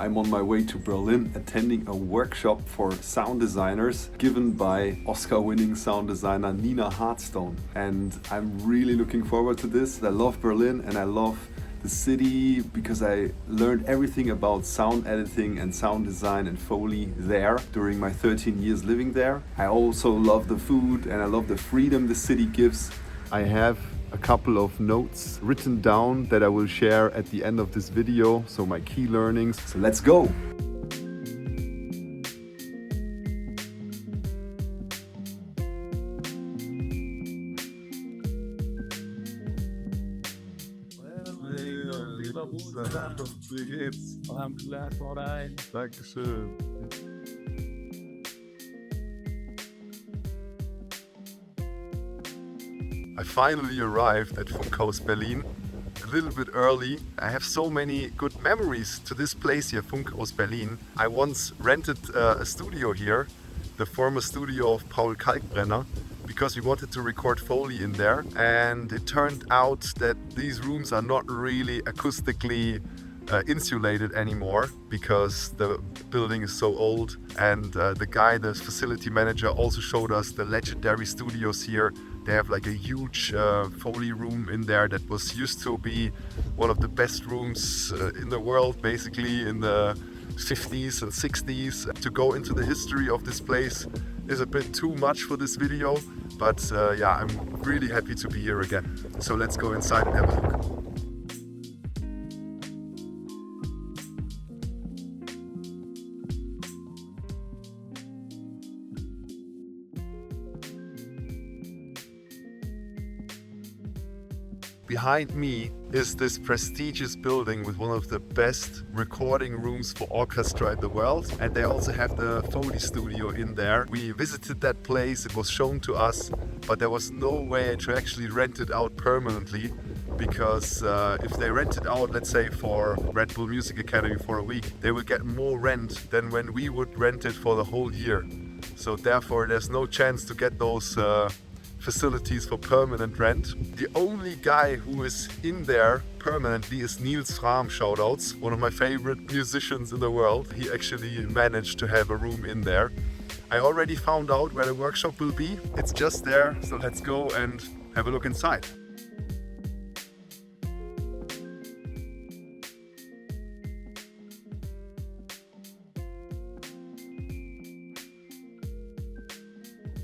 I'm on my way to Berlin attending a workshop for sound designers given by Oscar-winning sound designer Nina Hartstone. And I'm really looking forward to this. I love Berlin and I love the city because I learned everything about sound editing and sound design and Foley there during my 13 years living there. I also love the food and I love the freedom the city gives. I have a couple of notes written down that I will share at the end of this video, so my key learnings. So let's go! Wie geht's? Alhamdulillah, hau rein. Dankeschön. I finally arrived at Funkhaus Berlin, a little bit early. I have so many good memories to this place here, Funkhaus Berlin. I once rented a studio here, the former studio of Paul Kalkbrenner, because we wanted to record Foley in there, and it turned out that these rooms are not really acoustically insulated anymore because the building is so old. And the facility manager, also showed us the legendary studios here. They have like a huge Foley room in there that was used to be one of the best rooms in the world, basically in the 50s and 60s. To go into the history of this place is a bit too much for this video, but yeah, I'm really happy to be here again. So let's go inside and have a look. Behind me is this prestigious building with one of the best recording rooms for orchestra in the world, and they also have the Foley studio in there. We visited that place, it was shown to us, but there was no way to actually rent it out permanently, because if they rent it out, let's say for Red Bull Music Academy for a week, they will get more rent than when we would rent it for the whole year. So therefore there's no chance to get those facilities for permanent rent. The only guy who is in there permanently is Niels Fram, shoutouts, one of my favorite musicians in the world. He actually managed to have a room in there. I already found out where the workshop will be. It's just there, so let's go and have a look inside.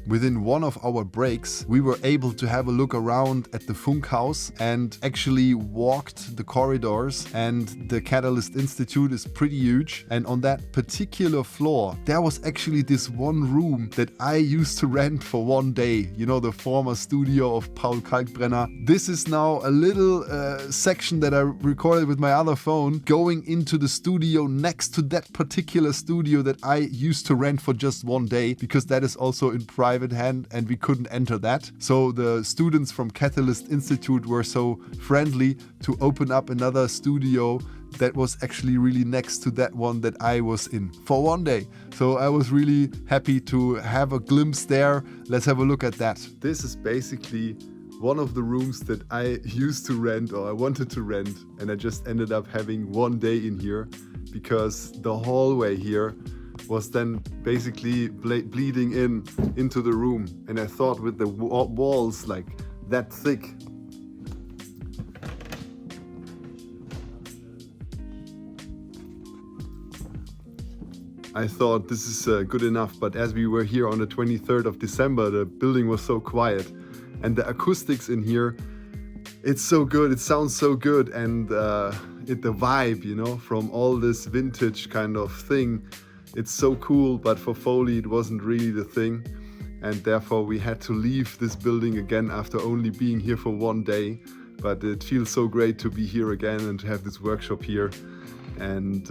Within one of our breaks, we were able to have a look around at the Funkhaus and actually walked the corridors, and the Catalyst Institute is pretty huge. And on that particular floor, there was actually this one room that I used to rent for one day. You know, the former studio of Paul Kalkbrenner. This is now a little section that I recorded with my other phone going into the studio next to that particular studio that I used to rent for just one day, because that is also in private hand and we couldn't enter that. So the students from Catalyst Institute were so friendly to open up another studio that was actually really next to that one that I was in for one day. So I was really happy to have a glimpse there. Let's have a look at that. This is basically one of the rooms that I used to rent, or I wanted to rent, and I just ended up having one day in here because the hallway here was then basically bleeding into the room, and I thought with the walls like that thick, I thought this is good enough. But as we were here on the 23rd of December, the building was so quiet, and the acoustics in here, it's so good, it sounds so good, and the vibe, you know, from all this vintage kind of thing, it's so cool. But for Foley it wasn't really the thing, and therefore we had to leave this building again after only being here for one day. But it feels so great to be here again and to have this workshop here. And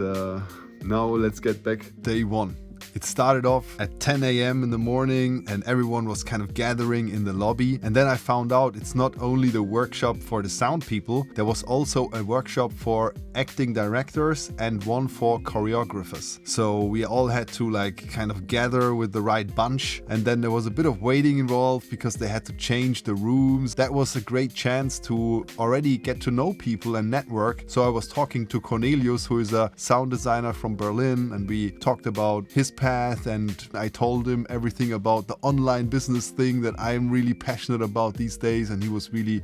now let's get back. Day one. It started off at 10 a.m. in the morning and everyone was kind of gathering in the lobby. And then I found out it's not only the workshop for the sound people, there was also a workshop for acting directors and one for choreographers. So we all had to like kind of gather with the right bunch. And then there was a bit of waiting involved because they had to change the rooms. That was a great chance to already get to know people and network. So I was talking to Cornelius, who is a sound designer from Berlin, and we talked about his path, and I told him everything about the online business thing that I'm really passionate about these days, and he was really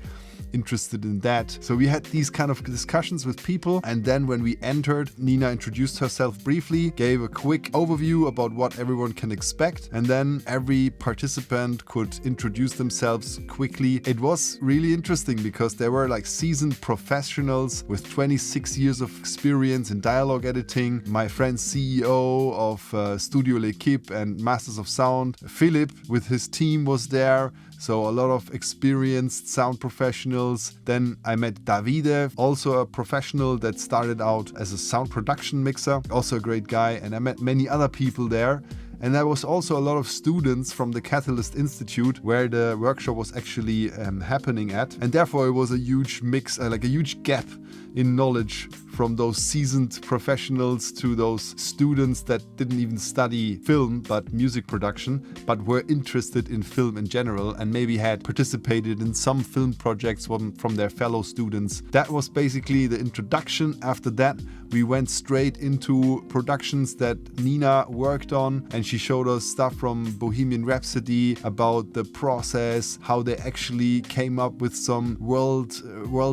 interested in that. So we had these kind of discussions with people, and then when we entered, Nina introduced herself briefly, gave a quick overview about what everyone can expect, and then every participant could introduce themselves quickly. It was really interesting because there were like seasoned professionals with 26 years of experience in dialogue editing. My friend CEO of Studio L'Equipe and Masters of Sound, Philip, with his team was there. So a lot of experienced sound professionals. Then I met Davide, also a professional that started out as a sound production mixer, also a great guy. And I met many other people there. And there was also a lot of students from the Catalyst Institute where the workshop was actually happening at. And therefore it was a huge mix, like a huge gap in knowledge from those seasoned professionals to those students that didn't even study film but music production, but were interested in film in general and maybe had participated in some film projects from their fellow students. That was basically the introduction. After that, we went straight into productions that Nina worked on, and she showed us stuff from Bohemian Rhapsody about the process, how they actually came up with some worldizing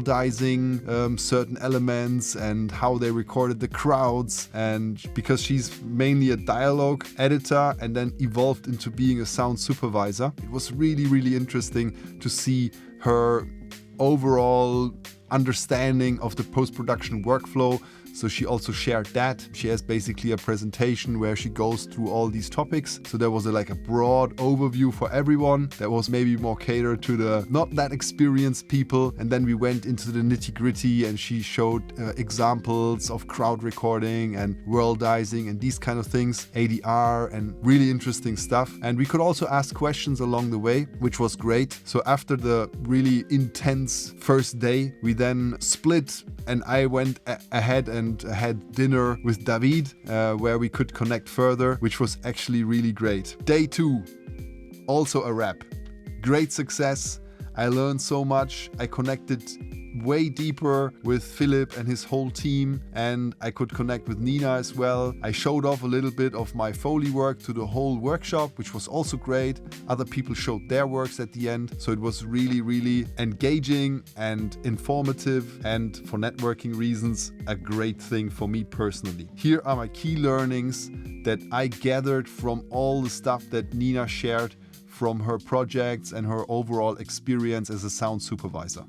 certain elements and how they recorded the crowds. And because she's mainly a dialogue editor and then evolved into being a sound supervisor, it was really, really interesting to see her overall understanding of the post-production workflow. So she also shared that. She has basically a presentation where she goes through all these topics. So there was like a broad overview for everyone that was maybe more catered to the not that experienced people. And then we went into the nitty-gritty and she showed examples of crowd recording and worldizing and these kind of things, ADR, and really interesting stuff. And we could also ask questions along the way, which was great. So after the really intense first day, we then split and I went ahead and had dinner with David where we could connect further, which was actually really great. Day 2, also a wrap. Great success. I learned so much. I connected way deeper with Philip and his whole team, and I could connect with Nina as well. I showed off a little bit of my Foley work to the whole workshop, which was also great. Other people showed their works at the end, so it was really, really engaging and informative, and for networking reasons, a great thing for me personally. Here are my key learnings that I gathered from all the stuff that Nina shared from her projects and her overall experience as a sound supervisor.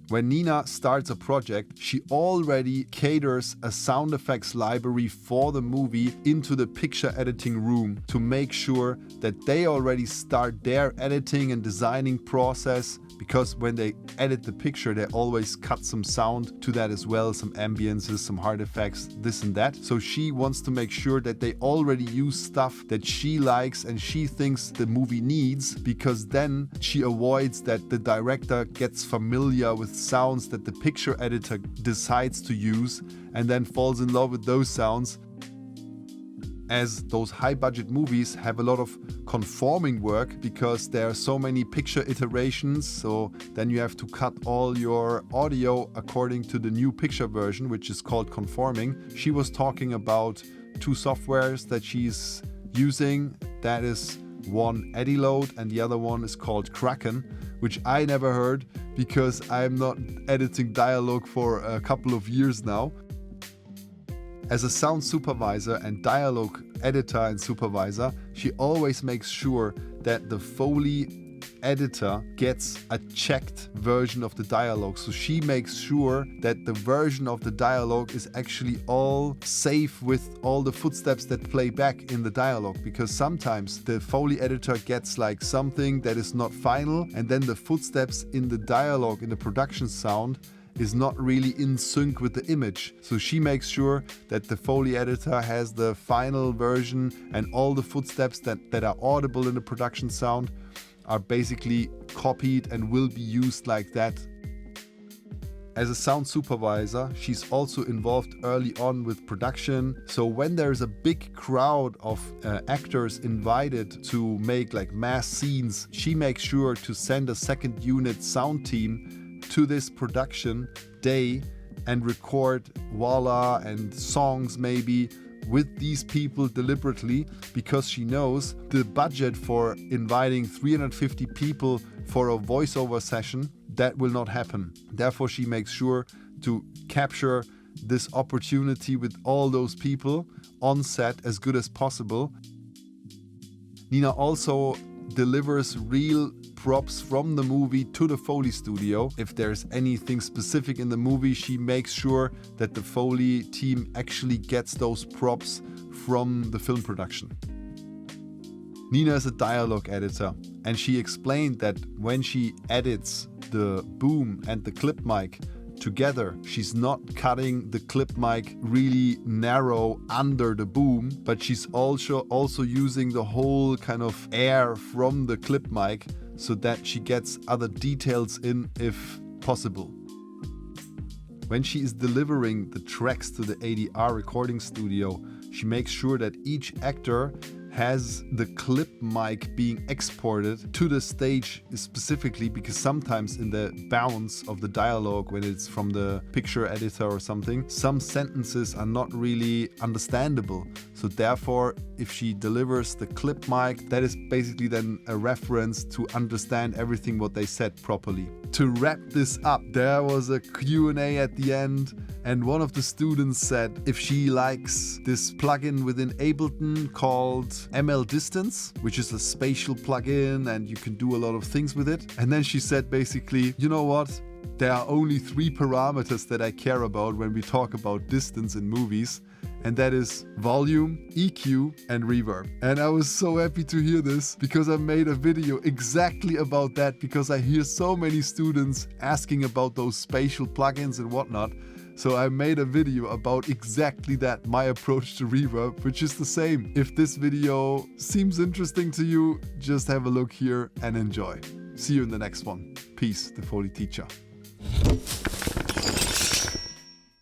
When Nina starts a project, she already caters a sound effects library for the movie into the picture editing room to make sure that they already start their editing and designing process, because when they edit the picture, they always cut some sound to that as well, some ambiences, some hard effects, this and that. So she wants to make sure that they already use stuff that she likes and she thinks the movie needs, because then she avoids that the director gets familiar with sounds that the picture editor decides to use and then falls in love with those sounds, as those high budget movies have a lot of conforming work because there are so many picture iterations. So then you have to cut all your audio according to the new picture version, which is called conforming. She was talking about 2 softwares that she's using. That is one Ediload and the other one is called Kraken, which I never heard because I'm not editing dialogue for a couple of years now. As a sound supervisor and dialogue editor and supervisor, she always makes sure that the Foley editor gets a checked version of the dialogue. So she makes sure that the version of the dialogue is actually all safe with all the footsteps that play back in the dialogue, because sometimes the Foley editor gets like something that is not final, and then the footsteps in the dialogue, in the production sound, is not really in sync with the image. So she makes sure that the Foley editor has the final version and all the footsteps that are audible in the production sound are basically copied and will be used like that. As a sound supervisor, she's also involved early on with production. So when there's a big crowd of actors invited to make like mass scenes, she makes sure to send a second unit sound team to this production day and record voila and songs maybe with these people deliberately, because she knows the budget for inviting 350 people for a voiceover session, that will not happen. Therefore, she makes sure to capture this opportunity with all those people on set as good as possible. Nina also delivers real props from the movie to the Foley studio. If there's anything specific in the movie, she makes sure that the Foley team actually gets those props from the film production. Nina is a dialogue editor, and she explained that when she edits the boom and the clip mic together, she's not cutting the clip mic really narrow under the boom, but she's also using the whole kind of air from the clip mic so that she gets other details in if possible. When she is delivering the tracks to the ADR recording studio, she makes sure that each actor has the clip mic being exported to the stage specifically, because sometimes in the bounce of the dialogue, when it's from the picture editor or something, some sentences are not really understandable. So therefore, if she delivers the clip mic, that is basically then a reference to understand everything what they said properly. To wrap this up, there was a Q&A at the end, and one of the students said if she likes this plugin within Ableton called ML Distance, which is a spatial plugin and you can do a lot of things with it. And then she said basically, you know what? There are only 3 parameters that I care about when we talk about distance in movies, and that is volume, EQ, and reverb. And I was so happy to hear this, because I made a video exactly about that, because I hear so many students asking about those spatial plugins and whatnot. So I made a video about exactly that, my approach to reverb, which is the same. If this video seems interesting to you, just have a look here and enjoy. See you in the next one. Peace, the Foley teacher.